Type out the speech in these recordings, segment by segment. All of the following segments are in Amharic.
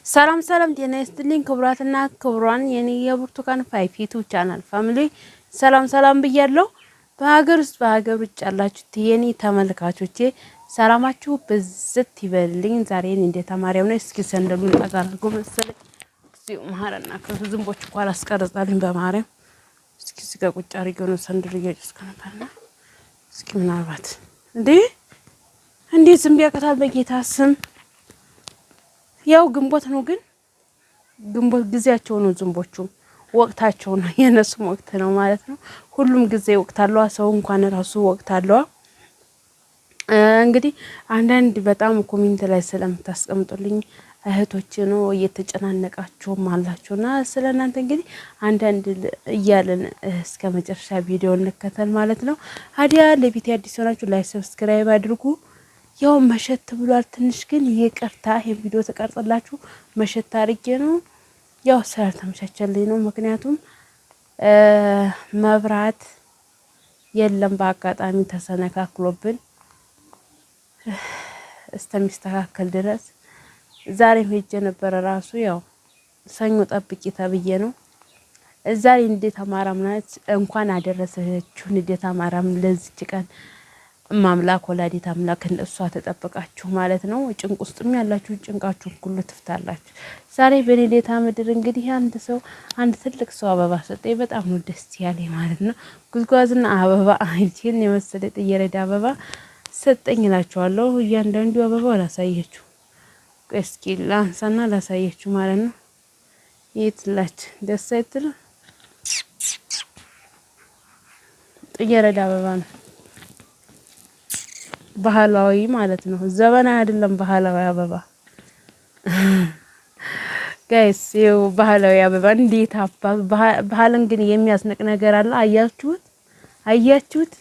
ሰላም ሰላም ጤና ይስጥልኝ ክቡራትና ክቡራን የኔ የብርቱካን ፋይፍ ዩቲዩብ ቻናል ፋሚሊ ሰላም ሰላም ብያለሁ። በሀገር ውስጥ በሀገር ውጭ ያላችሁት የኔ ተመልካቾቼ ሰላማችሁ በዝት ይበልልኝ። ዛሬ እንደ ተማሪው ነው። እስኪ ሰንደሉን አጋርጎ መሰለኝ እዚሁ ማረና ከዝንቦች እንኳን አላስቀረጻልኝ በማርያም እስኪ እዚህ ጋር ቁጭ አድርጌው ነው ሰንደሉ እያጨስኩ ነበርና እስኪ ምናልባት እንዴ ዝም ቢያቀታል በጌታ ስም ያው ግንቦት ነው ግን ግንቦት ጊዜያቸው ነው። ዝንቦቹ ወቅታቸው ነው። የነሱም ወቅት ነው ማለት ነው። ሁሉም ጊዜ ወቅት አለው። ሰው እንኳን ራሱ ወቅት አለው። እንግዲህ አንዳንድ በጣም ኮሜንት ላይ ስለምታስቀምጡልኝ እህቶች ነው እየተጨናነቃችሁም አላችሁና ስለናንተ እንግዲህ አንዳንድ እያለን እስከ መጨረሻ ቪዲዮ እንከተል ማለት ነው። አዲያ ለቤት አዲስ ሆናችሁ ላይክ ሰብስክራይብ አድርጉ። ያው መሸት ብሏል ትንሽ ግን ይቅርታ ይሄን ቪዲዮ ተቀርጸላችሁ መሸት አድርጌ ነው። ያው ስላልተመቻቸልኝ ነው። ምክንያቱም መብራት የለም በአጋጣሚ ተሰነካክሎብን እስከሚስተካከል ድረስ ዛሬ ሄጄ ነበር። ራሱ ያው ሰኞ ጠብቂ ተብዬ ነው። ዛሬ እንዴት አማራም ናት እንኳን አደረሰችሁ። እንዴት አማራም ለዚች ቀን ማምላክ ወላዲት አምላክ እሷ ተጠብቃችሁ ማለት ነው። ጭንቅ ውስጥም ያላችሁ ጭንቃችሁ ሁሉ ትፍታላችሁ። ዛሬ በኔዴታ ምድር እንግዲህ አንድ ትልቅ ሰው አበባ ሰጠኝ። በጣም ነው ደስ ያለኝ ማለት ነው። ጉዝጓዝና አበባ አይቼን የመሰለ ጥየረዳ አበባ ሰጠኝ እላችኋለሁ። እያንዳንዱ አበባ ላሳያችሁ፣ እስኪ ላንሳና ላሳያችሁ ማለት ነው። ይትላች ደስ አይትል ጥየረዳ አበባ ነው። ባህላዊ ማለት ነው። ዘመናዊ አይደለም፣ ባህላዊ አበባ ጋይስ። ይኸው ባህላዊ አበባ እንዴት አባ ባህልን ግን የሚያስነቅ ነገር አለ። አያችሁት?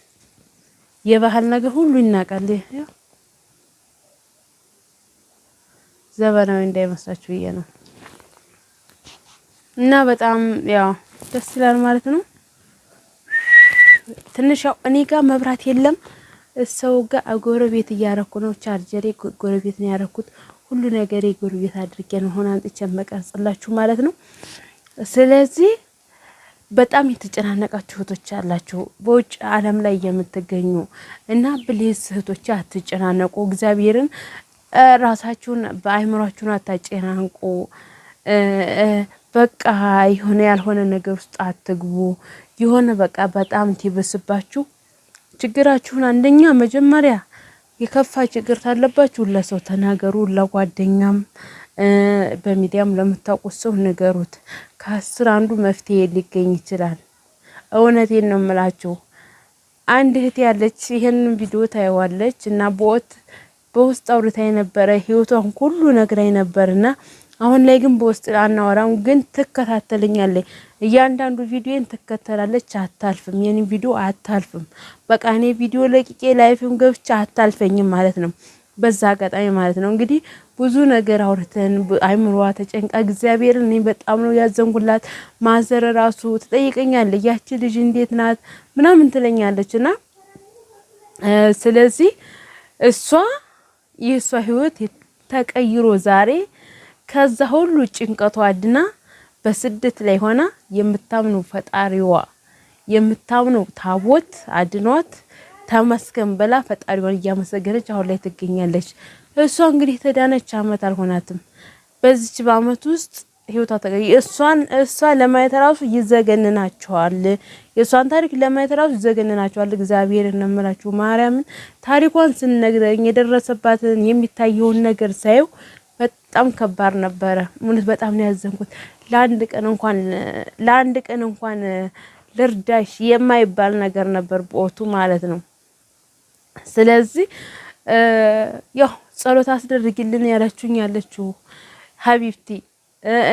የባህል ነገር ሁሉ ይናቃል። ዘመናዊ እንዳይመስላችሁ ብዬ ነው። እና በጣም ያው ደስ ይላል ማለት ነው። ትንሽ ያው እኔ ጋር መብራት የለም። ሰው ጋር ጎረቤት እያረኩ ነው። ቻርጀሬ ጎረቤት ነው ያረኩት። ሁሉ ነገር ጎረቤት አድርጌ ነው ሆነ አንጥቼ መቀርጽላችሁ ማለት ነው። ስለዚህ በጣም የተጨናነቃችሁ እህቶች አላችሁ በውጭ ዓለም ላይ የምትገኙ እና ፕሊዝ እህቶች አትጨናነቁ። እግዚአብሔርን ራሳችሁን በአይምሯችሁን አታጨናንቁ። በቃ የሆነ ያልሆነ ነገር ውስጥ አትግቡ። የሆነ በቃ በጣም ትይበስባችሁ ችግራችሁን አንደኛ መጀመሪያ የከፋ ችግር ታለባችሁ ለሰው ተናገሩ። ለጓደኛም በሚዲያም ለምታውቁት ሰው ንገሩት። ከ10 አንዱ መፍትሄ ሊገኝ ይችላል። እውነቴን ነው የምላችሁ። አንድ እህት ያለች ይሄን ቪዲዮ ታይዋለች እና በውስጥ አውርታኝ ነበረ ህይወቷን ሁሉ ነግራኝ ነበርና አሁን ላይ ግን በውስጥ አናወራም፣ ግን ትከታተለኛለች። እያንዳንዱ ቪዲዮን ትከታተላለች፣ አታልፍም። የኔ ቪዲዮ አታልፍም። በቃ እኔ ቪዲዮ ለቂቄ ላይፍም ገብቻ አታልፈኝም ማለት ነው። በዛ አጋጣሚ ማለት ነው እንግዲህ ብዙ ነገር አውርተን አይምሮዋ ተጨንቃ እግዚአብሔር እኔ በጣም ነው ያዘንኩላት። ማዘር ራሱ ትጠይቀኛለች ያቺ ልጅ እንዴት ናት ምናምን ትለኛለችና ስለዚህ የሷ ህይወት ተቀይሮ ዛሬ ከዛ ሁሉ ጭንቀቷ አድና በስደት ላይ ሆና የምታምኑ ፈጣሪዋ የምታምኑ ታቦት አድኗት ተመስገን በላ ፈጣሪዋን እያመሰገነች አሁን ላይ ትገኛለች። እሷ እንግዲህ ተዳነች አመት አልሆናትም። በዚች በአመት ውስጥ ህይወቷ እሷ ለማየት ራሱ ይዘገንናቸዋል። የሷን ታሪክ ለማየት ራሱ ይዘገንናቸዋል። እግዚአብሔር እንምላችሁ ማርያምን ታሪኳን ስንነግረኝ የደረሰባትን የሚታየውን ነገር ሳይው በጣም ከባድ ነበረ። ምን በጣም ነው ያዘንኩት። ለአንድ ቀን እንኳን ልርዳሽ የማይባል ነገር ነበር ቦቱ ማለት ነው። ስለዚህ ያው ጸሎት አስደርግልን ያለችው ሀቢብቲ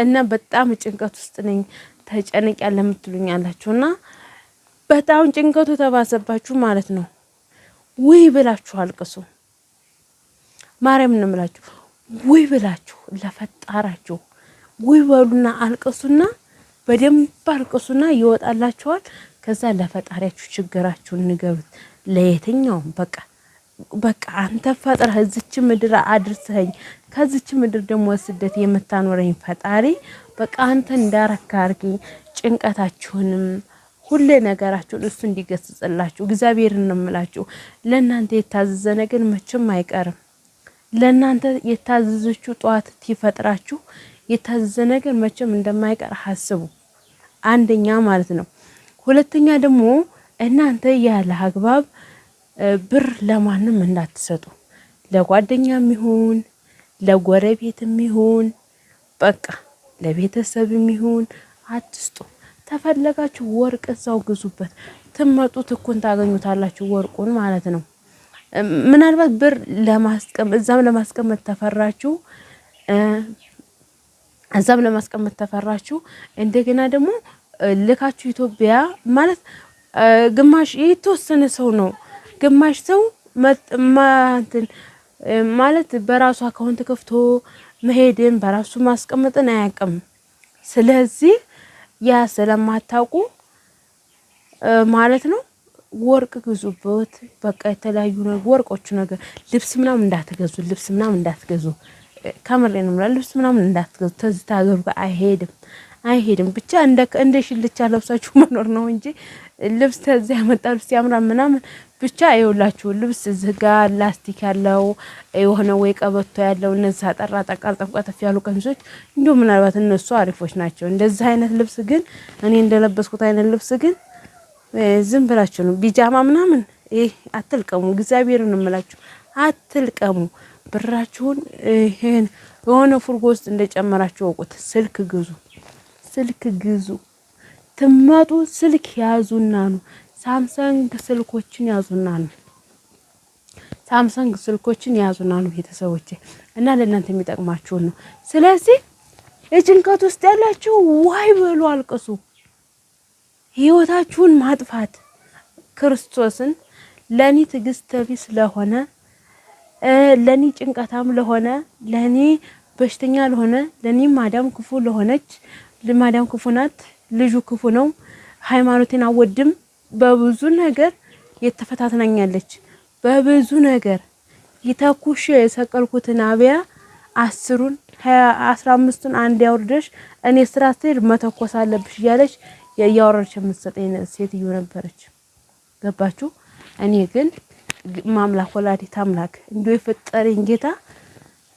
እና በጣም ጭንቀት ውስጥ ነኝ ተጨነቅ ያለ የምትሉኝ አላችሁና በጣም ጭንቀቱ ተባሰባችሁ ማለት ነው። ውይ ብላችሁ አልቅሱ። ማርያም ነው የምላችሁ። ውይ ብላችሁ ለፈጣራችሁ ውይ በሉና አልቅሱና በደንብ አልቅሱና ይወጣላችኋል። ከዛ ለፈጣሪያችሁ ችግራችሁን ንገሩት። ለየትኛው በቃ በቃ አንተ ፈጥረህ እዚች ምድር አድርሰኝ ከዚች ምድር ደግሞ ስደት የምታኖረኝ ፈጣሪ በቃ አንተ እንዳረካ አርገኝ። ጭንቀታችሁንም ሁሌ ነገራችሁን እሱ እንዲገስጽላችሁ እግዚአብሔርን ነው የምላችሁ። ለእናንተ የታዘዘ ነገር መቼም አይቀርም። ለእናንተ የታዘዘችው ጧት ትፈጥራችሁ የታዘዘ ነገር መቼም እንደማይቀር አስቡ። አንደኛ ማለት ነው። ሁለተኛ ደግሞ እናንተ ያለ አግባብ ብር ለማንም እንዳትሰጡ። ለጓደኛም ይሁን ለጎረቤትም ይሁን በቃ ለቤተሰብም ይሁን አትስጡ። ተፈለጋችሁ ወርቅ እዛው ግዙበት። ትመጡት እኮን ታገኙታላችሁ ወርቁን ማለት ነው። ምናልባት ብር ለማስቀመጥ ተፈራችሁ ተፈራችሁ እንደገና ደግሞ ልካችሁ ኢትዮጵያ ማለት ግማሽ የተወሰነ ሰው ነው። ግማሽ ሰው ማለት በራሱ አካውንት ከፍቶ መሄድን በራሱ ማስቀመጥን አያውቅም። ስለዚህ ያ ስለማታውቁ ማለት ነው ወርቅ ግዙበት። በቃ የተለያዩ ወርቆቹ ነገር ልብስ ምናምን እንዳትገዙ። ከምሬ ነው ማለት ልብስ ምናምን እንዳትገዙ። ተዝታ ሀገሩ ጋር አይሄድም። ብቻ እንደ ሽልቻ ለብሳችሁ መኖር ነው እንጂ ልብስ ተዚያ ያመጣ ልብስ ያምራል ምናምን ብቻ አይውላችሁ። ልብስ እዚህ ጋር ላስቲክ ያለው የሆነ ወይ ቀበቶ ያለው እነዛ አጠራ ጠቃጠፍ ያሉ ቀሚሶች እንዲሁ ምናልባት እነሱ አሪፎች ናቸው። እንደዚህ አይነት ልብስ ግን እኔ እንደለበስኩት አይነት ልብስ ግን ዝም ብላችሁ ነው ቢጃማ ምናምን አትልቀሙ። እግዚአብሔርን ነው የምላችሁ አትልቀሙ። ብራችሁን ይሄን የሆነ ፉርጎ ውስጥ እንደጨመራችሁ ወቁት። ስልክ ግዙ። ትመጡ ስልክ ያዙና ነው ሳምሰንግ ስልኮችን ያዙና ነው ቤተሰቦቼ። እና ለእናንተ የሚጠቅማችሁ ነው። ስለዚህ የጭንቀት ውስጥ ያላችሁ ዋይ በሉ አልቅሱ። ህይወታችሁን ማጥፋት ክርስቶስን ለኔ ትዕግስት ቢስ ስለሆነ ለኔ ጭንቀታም ለሆነ ለኔ በሽተኛ ለሆነ ለኔ ማዳም ክፉ ለሆነች ለማዳም ክፉ ናት፣ ልጁ ክፉ ነው፣ ሃይማኖቴን አወድም በብዙ ነገር የተፈታተናኛለች። በብዙ ነገር ይተኩሽ የሰቀልኩትን አብያ 10ን 15ን አንድ ያወርደሽ እኔ ስራ ስሄድ መተኮስ አለብሽ እያለች ያወረደች የምትሰጠኝ ሴትዮ ነበረች። ገባችሁ? እኔ ግን ማምላክ ወላዲት አምላክ እንደው የፈጠረኝ ጌታ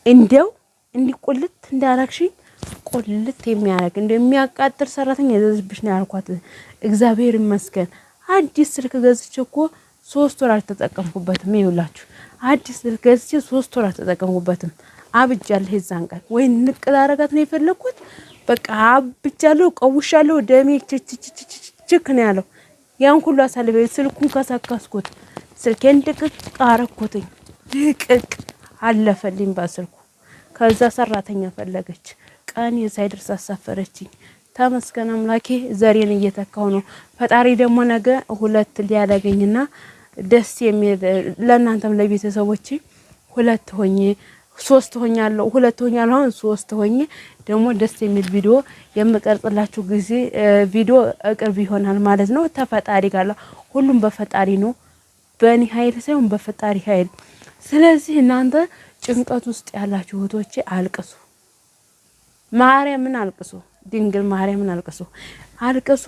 እንደው እንዲቆልት እንዳረክሽኝ ቆልት የሚያረግ እንደሚያቃጥር ሰራተኛ የዘዝብሽ ነው ያልኳት። እግዚአብሔር ይመስገን። አዲስ ስልክ ገዝቼ እኮ 3 ወር አልተጠቀምኩበትም። ይኸውላችሁ አዲስ ስልክ ገዝቼ 3 ወር አልተጠቀምኩበትም። አብጃለሁ። የዛን ቀን ወይ ንቅል አረጋት ነው የፈለኩት። በቃ አብጃለሁ፣ ቀውሻለሁ። ደሜ ችክ ነው ያለው። ያን ሁሉ አሳልፈ ስልኩን ከሰካስኩት ስልኬን ድቅቅ አረኩትኝ። ድቅቅ አለፈልኝ በስልኩ። ከዛ ሰራተኛ ፈለገች። ቀን የሳይደርስ አሳፈረችኝ። ተመስገን አምላኬ። ዘሬን እየተካው ነው። ፈጣሪ ደግሞ ነገ 2 ሊያደርገኝና ደስ የሚል ለእናንተም ለቤተሰቦቼ 2 ሆኜ 3 ሆኛለሁ። 2 ሆኛለሁ። አሁን 3 ሆኜ ደግሞ ደስ የሚል ቪዲዮ የምቀርጽላችሁ ጊዜ ቪዲዮ ቅርብ ይሆናል ማለት ነው። ተፈጣሪ ጋር ሁሉም በፈጣሪ ነው፣ በእኔ ኃይል ሳይሆን በፈጣሪ ኃይል። ስለዚህ እናንተ ጭንቀት ውስጥ ያላችሁ እህቶቼ አልቅሱ። ማርያምን አልቅሱ። ድንግል ማርያምን አልቅሱ።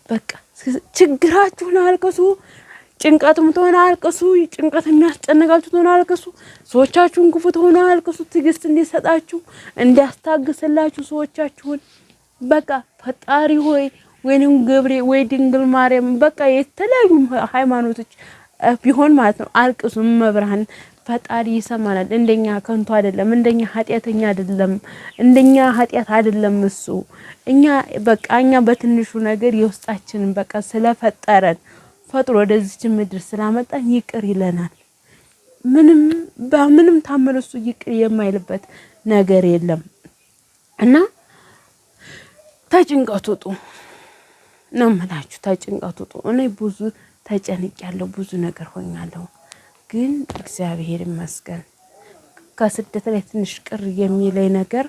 በቃ ችግራችሁን አልቅሱ። ጭንቀትም ተሆነ አልቅሱ። ጭንቀት የሚያስጨንቃችሁ ተሆነ አልቅሱ። ሰዎቻችሁን ክፉ ተሆነ አልቅሱ። ትዕግስት እንዲሰጣችሁ እንዲያስታግስላችሁ ሰዎቻችሁን በቃ ፈጣሪ ሆይ ወይንም ገብሬ ወይ ድንግል ማርያም በቃ የተለያዩ ሃይማኖቶች ቢሆን ማለት ነው አልቅሱ። መብርሃን ፈጣሪ ይሰማናል። እንደኛ ከንቱ አይደለም፣ እንደኛ ኃጢያተኛ አይደለም፣ እንደኛ ኃጢያት አይደለም እሱ። እኛ በትንሹ ነገር የውስጣችንን በቃ ስለፈጠረን ፈጥሮ ወደዚች ምድር ስላመጣን ይቅር ይለናል። ምንም ታመለሱ ይቅር የማይልበት ነገር የለም። እና ተጭንቀቱ ውጡ ነው የምላችሁ። ተጭንቀቱ ውጡ። እኔ ብዙ ተጨንቄያለሁ፣ ብዙ ነገር ሆኛለሁ። ግን እግዚአብሔር ይመስገን ከስደት ላይ ትንሽ ቅር የሚለኝ ነገር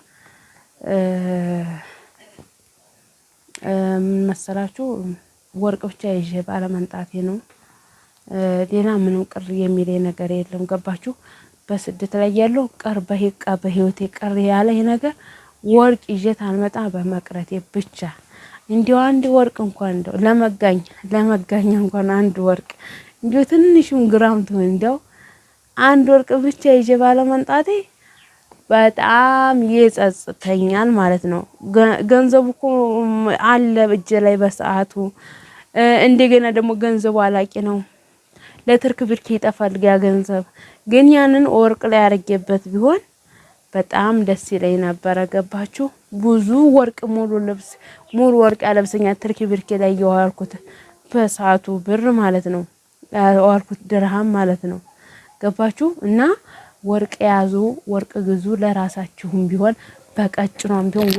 መሰላችሁ ወርቅ ብቻ ይዤ ባለመንጣቴ ነው። ሌላ ምንም ቅር የሚለኝ ነገር የለም። ገባችሁ? በስደት ላይ ያለው ቅር በህይወቴ ቅር ያለኝ ነገር ወርቅ ይዤት አልመጣ በመቅረቴ ብቻ። እንዲያው አንድ ወርቅ እንኳን እንደው ለመጋኛ እንኳን አንድ ወርቅ እንዲያው ትንሹን ግራም ትሆን እንዲያው አንድ ወርቅ ብቻ ይዤ ባለመንጣቴ በጣም ይጸጽተኛል ማለት ነው። ገንዘቡ እኮ አለ እጄ ላይ በሰዓቱ እንደገና ደግሞ ገንዘቡ አላቂ ነው። ለትርክ ብርክ ይጠፋል ያ ገንዘብ። ግን ያንን ወርቅ ላይ አርጌበት ቢሆን በጣም ደስ ይለኝ ነበረ። ገባችሁ? ብዙ ወርቅ ሙሉ ወርቅ ያለብሰኛል ትርክ ብርክ ላይ ያዋልኩት በሰዓቱ ብር ማለት ነው። ያዋልኩት ድርሃም ማለት ነው። ገባችሁ? እና ወርቅ ያዙ፣ ወርቅ ግዙ። ለራሳችሁም ቢሆን በቀጭኗም ቢሆን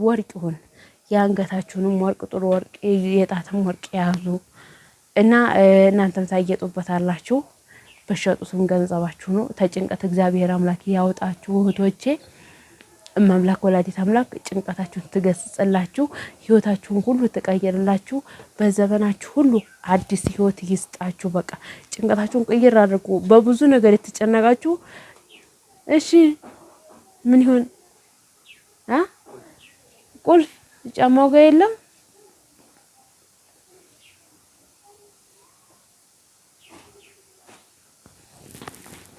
ወርቅ ይሁን። የአንገታችሁንም ወርቅ ጥሩ ወርቅ የጣትም ወርቅ ያዙ እና እናንተም ታጌጡበታላችሁ። በሸጡትም ገንዘባችሁ ነው። ተጭንቀት እግዚአብሔር አምላክ ያውጣችሁ እህቶቼ። እማምላክ ወላዲት አምላክ ጭንቀታችሁን ትገስጽላችሁ፣ ህይወታችሁን ሁሉ ትቀይርላችሁ። በዘመናችሁ ሁሉ አዲስ ህይወት ይስጣችሁ። በቃ ጭንቀታችሁን ቀይር አድርጉ። በብዙ ነገር የተጨነቃችሁ እሺ ምን ይሁን ቁልፍ ጫማው ጋር የለም።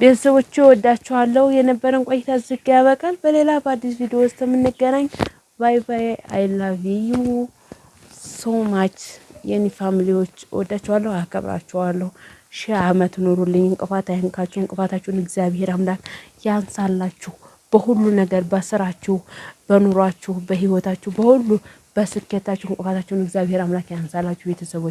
ቤተሰቦቼ ወዳችኋለሁ። የነበረን ቆይታ ዝግ ያበቃል። በሌላ በአዲስ ቪዲዮ ውስጥ የምንገናኝ። ባይ ባይ። አይ ላቭ ዩ ሶ ማች የኔ ፋሚሊዎች ወዳችኋለሁ፣ አከብራችኋለሁ። ሺህ ዓመት ኑሩልኝ። እንቅፋት አይንካችሁ። እንቅፋታችሁን እግዚአብሔር አምላክ ያንሳላችሁ። በሁሉ ነገር በስራችሁ፣ በኑሯችሁ፣ በህይወታችሁ፣ በሁሉ በስኬታችሁ እንቅፋታችሁን እግዚአብሔር አምላክ ያንሳላችሁ ቤተሰቦች።